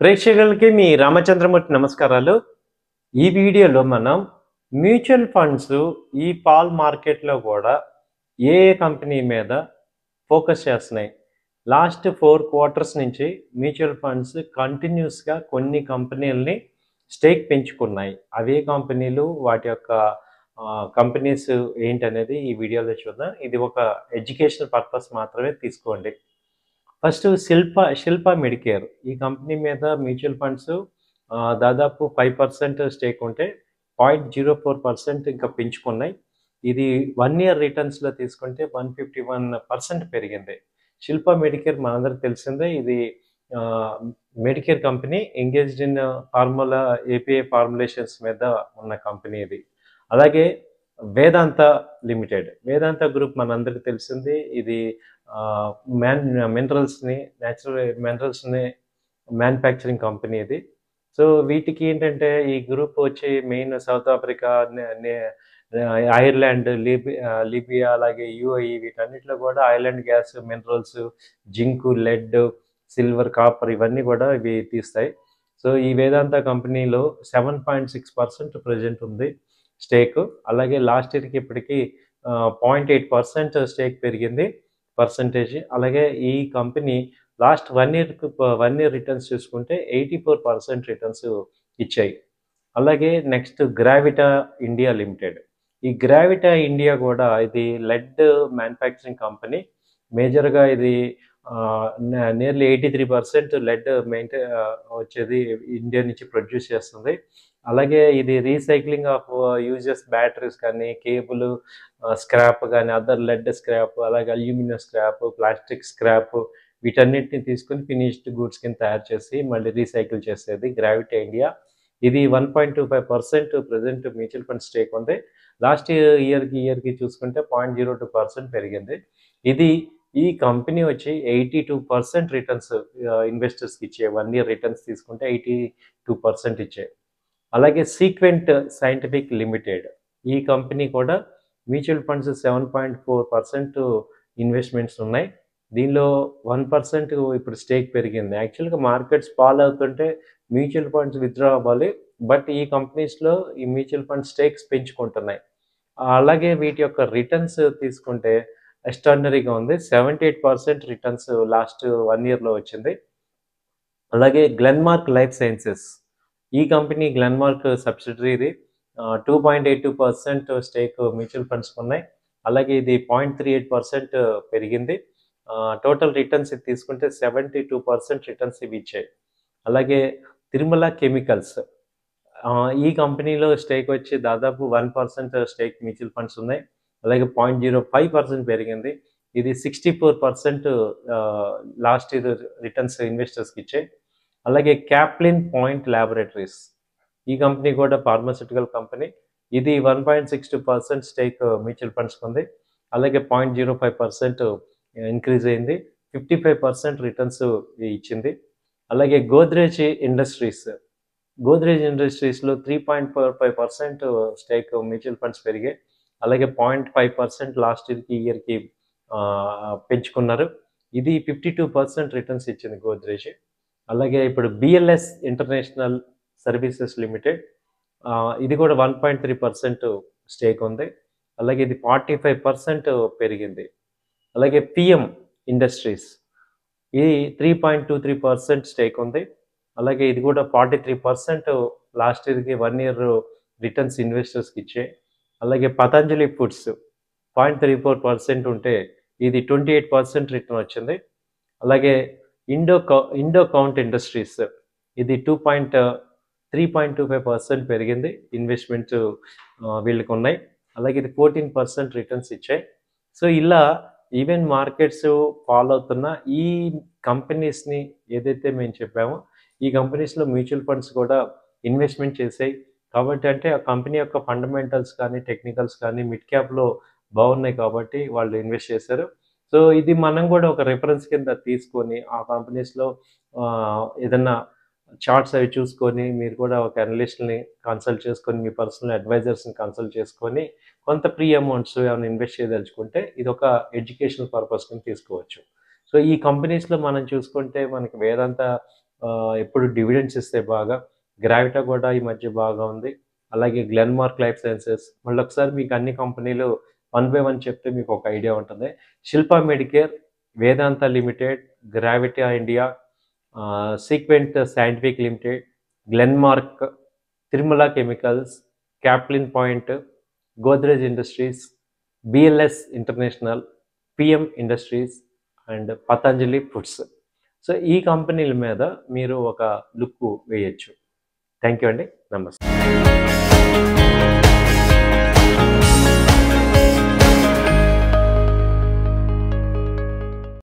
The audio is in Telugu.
ప్రేక్షకులకి మీ రామచంద్రమూర్తి నమస్కారాలు. ఈ వీడియోలో మనం మ్యూచువల్ ఫండ్స్ ఈ పాల్ మార్కెట్‌లో గూడా ఏ కంపెనీ మీద ఫోకస్ చేస్తున్నాయి? లాస్ట్ 4 క్వార్టర్స్ నుంచి మ్యూచువల్ ఫండ్స్ కంటిన్యూస్‌గా కొన్ని కంపెనీలని స్టేక్ పెంచుకున్నాయి. అవే కంపెనీలు వాటి యొక్క కంపెనీస్ ఏంటనేది ఈ వీడియోలో చూద్దాం. ఇది ఒక ఎడ్యుకేషనల్ పర్పస్ మాత్రమే తీసుకోండి. ఫస్ట్ శిల్ప మెడికేర్ ఈ కంపెనీ మీద మ్యూచువల్ ఫండ్స్ దాదాపు 5% స్టేక్ ఉంటే 0.04% ఇంకా పెంచుకున్నాయి. ఇది 1 ఇయర్ రిటర్న్స్‌లో తీసుకుంటే 151% పెరిగింది. శిల్ప మెడికేర్ మనందరికి తెలిసిందే. ఇది ఆహ్, Medicare company engaged in formula API formulations మీద ఉన్న కంపెనీ ఇది. అలాగే వేదాంత లిమిటెడ్. వేదాంత గ్రూప్ మనందరికి తెలిసింది. ఇది ఆహ్, మ్యాన్ మినరల్స్‌ని నేచురల్ మినరల్స్‌ని మ్యానుఫ్యాక్చరింగ్ కంపెనీ ఇది. సో, వీటికి ఏంటంటే ఈ గ్రూప్ వచ్చి మెయిన్ సౌత్ ఆఫ్రికా, నె నె ఐర్లాండ్, లిబియా అలాగే యూఏఈ వీటన్నిటిలో కూడా oil and gas, minerals, zinc, lead, silver, copper ఇవన్నీ కూడా ఇవి తీస్తాయి. సో, ఈ వేదాంత కంపెనీలో 7.6% ప్రెజెంట్ ఉంది స్టేకు. అలాగే లాస్ట్ ఇయర్‌కి ఇప్పటికి 0.8% స్టేక్ పెరిగింది పర్సెంటేజ్. అలాగే ఈ కంపెనీ లాస్ట్ 1 ఇయర్ రిటర్న్స్ చూసుకుంటే 84% రిటర్న్స్ ఇచ్చాయి. అలాగే నెక్స్ట్ గ్రావిటా ఇండియా లిమిటెడ్. ఈ గ్రావిటా ఇండియా కూడా ఇది లెడ్ మ్యానుఫ్యాక్చరింగ్ కంపెనీ. మేజర్‌గా ఇది నియర్లీ 83% లెడ్ వచ్చేది ఇండియా నుంచి ప్రొడ్యూస్ చేస్తుంది. అలాగే ఇది రీసైక్లింగ్ ఆఫ్ యూజెస్ బ్యాటరీస్ కానీ, కేబుల్ స్క్రాప్ గానీ, అదర్ లెడ్ స్క్రాప్, అలాగే అల్యూమినియం స్క్రాప్, ప్లాస్టిక్ స్క్రాప్ వీటన్నిటిని తీసుకొని ఫినిష్డ్ గూడ్స్ కింద తయారు చేసి మళ్ళీ రీసైకిల్ చేసేది గ్రావిటీ ఇండియా. ఇది 1.25% ప్రెజెంట్ మ్యూచువల్ ఫండ్ స్టేక్ ఉంది. లాస్ట్ ఇయర్‌కి చూసుకుంటే 0.02% పెరిగింది. ఇది ఈ కంపెనీ వచ్చి 82% రిటర్న్స్ ఇన్వెస్టర్స్‌కి ఇచ్చే 1 ఇయర్ రిటర్న్స్ తీసుకుంటే 82% ఇచ్చాయి. అలాగే సీక్వెంట్ సైంటిఫిక్ లిమిటెడ్. ఈ కంపెనీ కూడా మ్యూచువల్ ఫండ్స్ 7.4% ఇన్వెస్ట్‌మెంట్స్ ఉన్నాయి. దీనిలో 1% ఇప్పుడు స్టేక్ పెరిగింది. యాక్చువల్‌గా మార్కెట్స్ ఫాల్ అవుతుంటే మ్యూచువల్ ఫండ్స్ విత్‌డ్రా అవ్వాలి. బట్ ఈ కంపెనీస్‌లో ఈ మ్యూచువల్ ఫండ్ స్టేక్స్ పెంచుకుంటున్నాయి. అలాగే వీటి యొక్క రిటర్న్స్ తీసుకుంటే ఎక్స్ట్రార్డినరీగా ఉంది. 78% రిటర్న్స్ లాస్ట్ 1 ఇయర్‌లో వచ్చింది. అలాగే గ్లెన్మార్క్ లైఫ్ సైన్సెస్. ఈ కంపెనీ గ్లెన్మార్క్ సబ్సిడరీది. 2.82% స్టేక్ మ్యూచువల్ ఫండ్స్‌కి ఉన్నాయి. అలాగే ఇది 0.38% పెరిగింది. టోటల్ రిటర్న్స్ ఇది తీసుకుంటే 72% రిటర్న్స్ ఇవి ఇచ్చాయి. అలాగే తిరుమల కెమికల్స్. ఈ కంపెనీలో స్టేక్ వచ్చి దాదాపు 1% స్టేక్ మ్యూచువల్ ఫండ్స్ ఉన్నాయి. అలాగే 0.05% పెరిగింది. ఇది 64% లాస్ట్ ఇయర్ రిటర్న్స్ ఇన్వెస్టర్స్‌కి ఇచ్చాయి. అలాగే క్యాప్లిన్ పాయింట్ ల్యాబొరేటరీస్. ఈ కంపెనీ కూడా ఫార్మాస్యూటికల్ కంపెనీ. ఇది 1.62% స్టేక్ మ్యూచువల్ ఫండ్స్‌కి ఉంది. అలాగే 0.05% ఇంక్రీజ్ అయింది. 55% రిటర్న్స్ ఇచ్చింది. అలాగే గోద్రేజ్ ఇండస్ట్రీస్. గోద్రేజ్ ఇండస్ట్రీస్‌లో 3.45% స్టేక్ మ్యూచువల్ ఫండ్స్ పెరిగాయి. అలాగే 0.5% లాస్ట్ ఇయర్‌కి పెంచుకున్నారు. ఇది 52% రిటర్న్స్ ఇచ్చింది గోద్రేజ్. అలాగే ఇప్పుడు బిఎల్ఎస్ ఇంటర్నేషనల్ సర్వీసెస్ లిమిటెడ్. ఇది కూడా 1.3% స్టేక్ ఉంది. అలాగే ఇది 45% పెరిగింది. అలాగే పిఎం ఇండస్ట్రీస్. ఇది 3.23% స్టేక్ ఉంది. అలాగే ఇది కూడా 43% లాస్ట్ ఇయర్‌కి 1 ఇయర్ రిటర్న్స్ ఇన్వెస్టర్స్‌కి ఇచ్చాయి. అలాగే పతంజలి ఫుడ్స్ 0.34% ఉంటే ఇది 28% రిటర్న్ వచ్చింది. అలాగే ఇండో కౌంట్ ఇండస్ట్రీస్. ఇది 3.25% పెరిగింది. ఇన్వెస్ట్‌మెంట్స్ వీళ్ళకి ఉన్నాయి. అలాగే ఇది 14% రిటర్న్స్ ఇచ్చాయి. సో, ఇలా ఈవెన్ మార్కెట్స్ ఫాలో అవుతున్న ఈ కంపెనీస్‌ని ఏదైతే మేము చెప్పామో, ఈ కంపెనీస్‌లో మ్యూచువల్ ఫండ్స్ కూడా ఇన్వెస్ట్‌మెంట్ చేసాయి. కాబట్టి అంటే ఆ కంపెనీ యొక్క ఫండమెంటల్స్ కానీ, టెక్నికల్స్ కానీ మిడ్ క్యాప్‌లో బాగున్నాయి కాబట్టి వాళ్ళు ఇన్వెస్ట్ చేశారు. సో, ఇది మనం కూడా ఒక రిఫరెన్స్ కింద తీసుకొని ఆ కంపెనీస్‌లో ఏదన్నా చార్ట్స్ అవి చూసుకొని మీరు కూడా ఒక అనలిస్ట్‌ని కన్సల్ట్ చేసుకొని, మీ పర్సనల్ అడ్వైజర్స్‌ని కన్సల్ట్ చేసుకొని కొంత ప్రీ అమౌంట్స్ ఏమైనా ఇన్వెస్ట్ చేయదలుచుకుంటే ఇదొక ఎడ్యుకేషనల్ పర్పస్ కింద తీసుకోవచ్చు. సో, ఈ కంపెనీస్‌లో మనం చూసుకుంటే మనకి వేదాంత ఎప్పుడు డివిడెండ్స్ ఇస్తే బాగా. గ్రావిటా కూడా ఈ మధ్య బాగా ఉంది. అలాగే గ్లెన్మార్క్ లైఫ్ సైన్సెస్. మళ్ళీ ఒకసారి మీకు అన్ని కంపెనీలు వన్ బై వన్ చెప్తే మీకు ఒక ఐడియా ఉంటుంది. Shilpa Medicare, Vedanta limited, Gravita India, sequent scientific limited, Glenmark, Tirumala chemicals, Caplin point, Godrej industries, BLS international, PM industries and Patanjali foods. So ఈ కంపెనీల మీద మీరు ఒక లుక్ వేయచ్చు. థ్యాంక్ యూ అండి. నమస్తే.